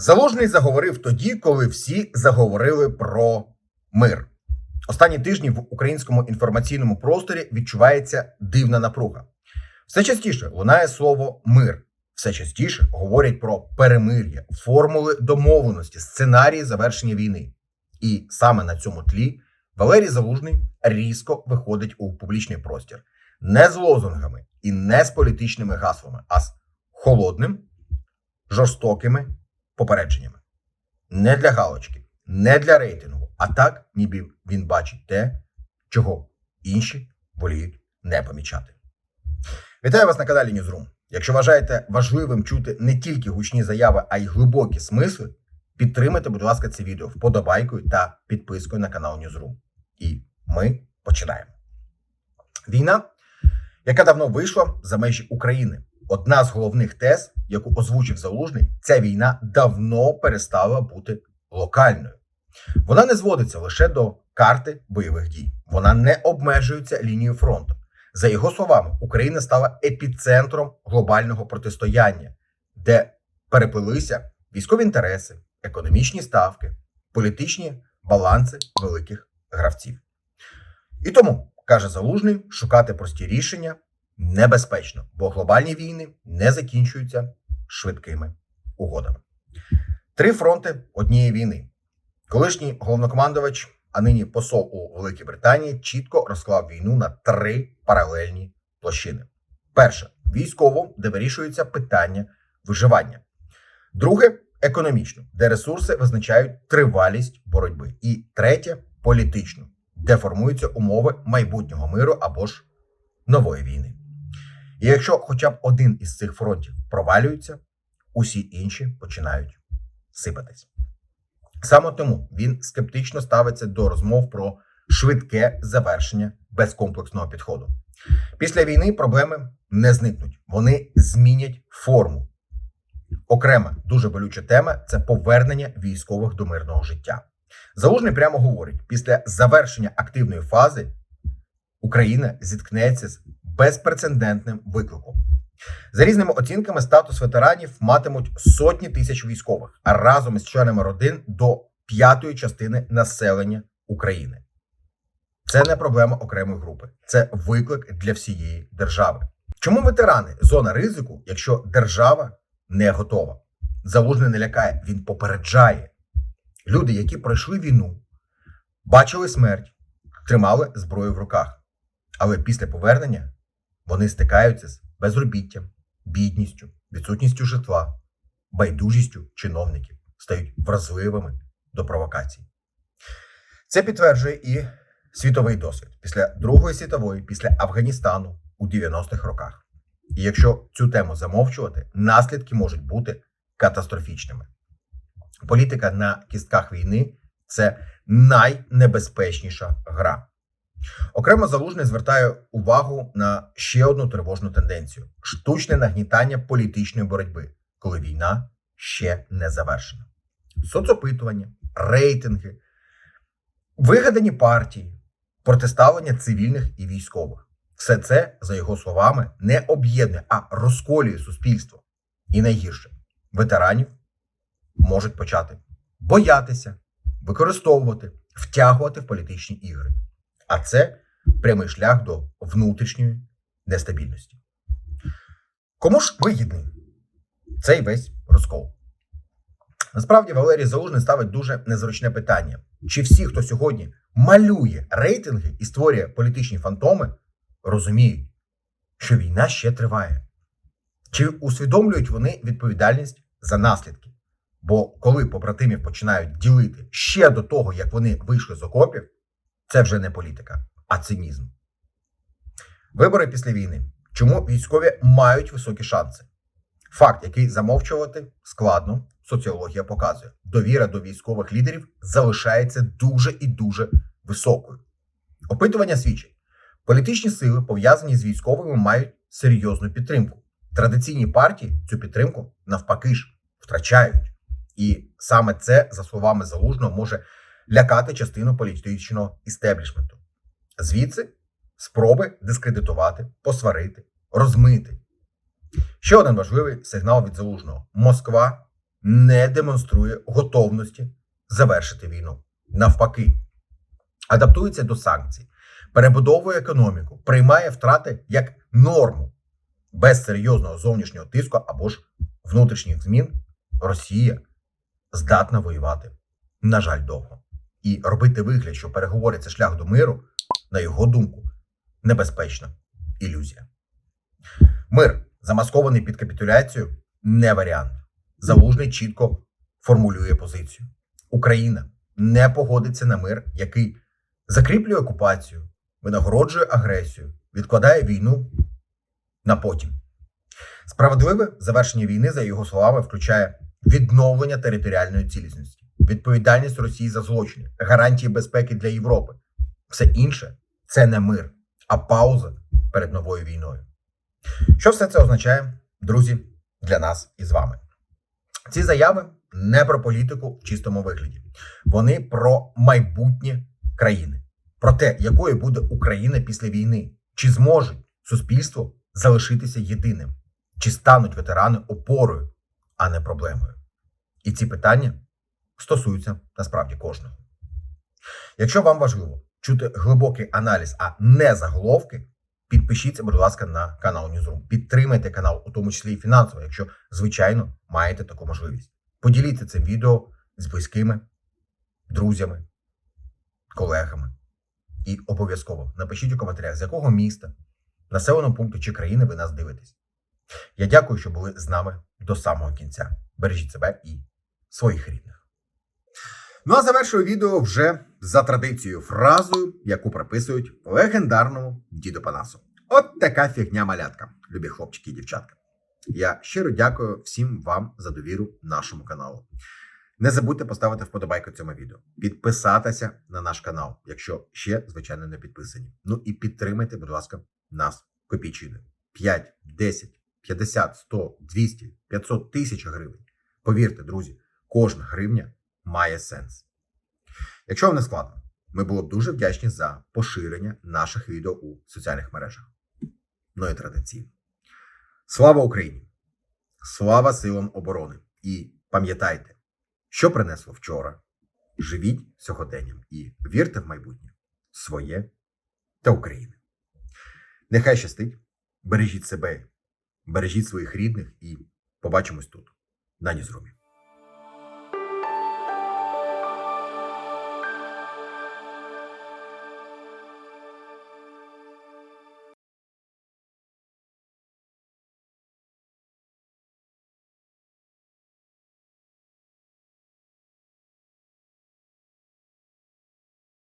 Залужний заговорив тоді, коли всі заговорили про мир. Останні тижні в українському інформаційному просторі відчувається дивна напруга. Все частіше лунає слово «мир». Все частіше говорять про перемир'я, формули домовленості, сценарії завершення війни. І саме на цьому тлі Валерій Залужний різко виходить у публічний простір. Не з лозунгами і не з політичними гаслами, а з холодним, жорстокими попередженнями. Не для галочки, не для рейтингу, а так, ніби він бачить те, чого інші воліють не помічати. Вітаю вас на каналі Newsroom. Якщо вважаєте важливим чути не тільки гучні заяви, а й глибокі смисли, підтримайте, будь ласка, це відео вподобайкою та підпискою на канал Newsroom. І ми починаємо. Війна, яка давно вийшла за межі України. Одна з головних тез, яку озвучив Залужний, ця війна давно перестала бути локальною. Вона не зводиться лише до карти бойових дій. Вона не обмежується лінією фронту. За його словами, Україна стала епіцентром глобального протистояння, де переплилися військові інтереси, економічні ставки, політичні баланси великих гравців. І тому, каже Залужний, шукати прості рішення небезпечно, бо глобальні війни не закінчуються швидкими угодами. 3 фронти однієї війни. Колишній головнокомандувач, а нині посол у Великій Британії, чітко розклав війну на 3 паралельні площини. Перше – військово, де вирішується питання виживання. Друге – економічно, де ресурси визначають тривалість боротьби. І третє – політично, де формуються умови майбутнього миру або ж нової війни. І якщо хоча б один із цих фронтів провалюється, усі інші починають сипатись. Саме тому він скептично ставиться до розмов про швидке завершення безкомплексного підходу. Після війни проблеми не зникнуть, вони змінять форму. Окрема дуже болюча тема – це повернення військових до мирного життя. Залужний прямо говорить, після завершення активної фази Україна зіткнеться з безпрецедентним викликом. За різними оцінками, статус ветеранів матимуть сотні тисяч військових, а разом із членами родин до 5-ї частини населення України. Це не проблема окремої групи, це виклик для всієї держави. Чому ветерани – зона ризику, якщо держава не готова? Залужний не лякає, він попереджає. Люди, які пройшли війну, бачили смерть, тримали зброю в руках. Але після повернення вони стикаються з безробіттям, бідністю, відсутністю житла, байдужістю чиновників, стають вразливими до провокацій. Це підтверджує і світовий досвід після Другої світової, після Афганістану у 90-х роках. І якщо цю тему замовчувати, наслідки можуть бути катастрофічними. Політика на кістках війни – це найнебезпечніша гра. Окремо Залужний звертає увагу на ще одну тривожну тенденцію – штучне нагнітання політичної боротьби, коли війна ще не завершена. Соцопитування, рейтинги, вигадані партії, протиставлення цивільних і військових. Все це, за його словами, не об'єднує, а розколює суспільство. І найгірше – ветеранів можуть почати боятися, використовувати, втягувати в політичні ігри. А це прямий шлях до внутрішньої нестабільності. Кому ж вигідний цей весь розкол? Насправді Валерій Залужний ставить дуже незручне питання. Чи всі, хто сьогодні малює рейтинги і створює політичні фантоми, розуміють, що війна ще триває? Чи усвідомлюють вони відповідальність за наслідки? Бо коли побратимів починають ділити ще до того, як вони вийшли з окопів, це вже не політика, а цинізм. Вибори після війни. Чому військові мають високі шанси? Факт, який замовчувати складно, соціологія показує. Довіра до військових лідерів залишається дуже і дуже високою. Опитування свідчить, політичні сили, пов'язані з військовими, мають серйозну підтримку. Традиційні партії цю підтримку, навпаки ж, втрачають. І саме це, за словами Залужного, може лякати частину політичного істеблішменту. Звідси спроби дискредитувати, посварити, розмити. Ще один важливий сигнал від Залужного. Москва не демонструє готовності завершити війну. Навпаки, адаптується до санкцій, перебудовує економіку, приймає втрати як норму. Без серйозного зовнішнього тиску або ж внутрішніх змін Росія здатна воювати, на жаль, довго. І робити вигляд, що переговори – це шлях до миру, на його думку, небезпечна ілюзія. Мир, замаскований під капітуляцію, не варіант. Залужний чітко формулює позицію. Україна не погодиться на мир, який закріплює окупацію, винагороджує агресію, відкладає війну на потім. Справедливе завершення війни, за його словами, включає відновлення територіальної цілісності, відповідальність Росії за злочини, гарантії безпеки для Європи. Все інше – це не мир, а пауза перед новою війною. Що все це означає, друзі, для нас і з вами? Ці заяви не про політику в чистому вигляді. Вони про майбутнє країни. Про те, якою буде Україна після війни. Чи зможе суспільство залишитися єдиним? Чи стануть ветерани опорою, а не проблемою? І ці питання стосуються насправді кожного. Якщо вам важливо чути глибокий аналіз, а не заголовки, підпишіться, будь ласка, на канал Newsroom. Підтримайте канал, у тому числі і фінансово, якщо, звичайно, маєте таку можливість. Поділіться цим відео з близькими, друзями, колегами. І обов'язково напишіть у коментарях, з якого міста, населеного пункту чи країни ви нас дивитесь. Я дякую, що були з нами до самого кінця. Бережіть себе і своїх рідних. Ну а завершую відео вже за традицією фразою, яку приписують легендарному діду Панасу. От така фігня малятка, любі хлопчики і дівчатка. Я щиро дякую всім вам за довіру нашому каналу. Не забудьте поставити вподобайку цьому відео, підписатися на наш канал, якщо ще, звичайно, не підписані. Ну і підтримайте, будь ласка, нас копійчиною. 5, 10, 50, 100, 200, 500 тисяч гривень. Повірте, друзі, кожна гривня має сенс. Якщо вам не складно, ми були б дуже вдячні за поширення наших відео у соціальних мережах. Ну і традиційно. Слава Україні! Слава силам оборони! І пам'ятайте, що принесло вчора. Живіть сьогоденням і вірте в майбутнє своє та України. Нехай щастить, бережіть себе, бережіть своїх рідних і побачимось тут, на Ньюзрумі.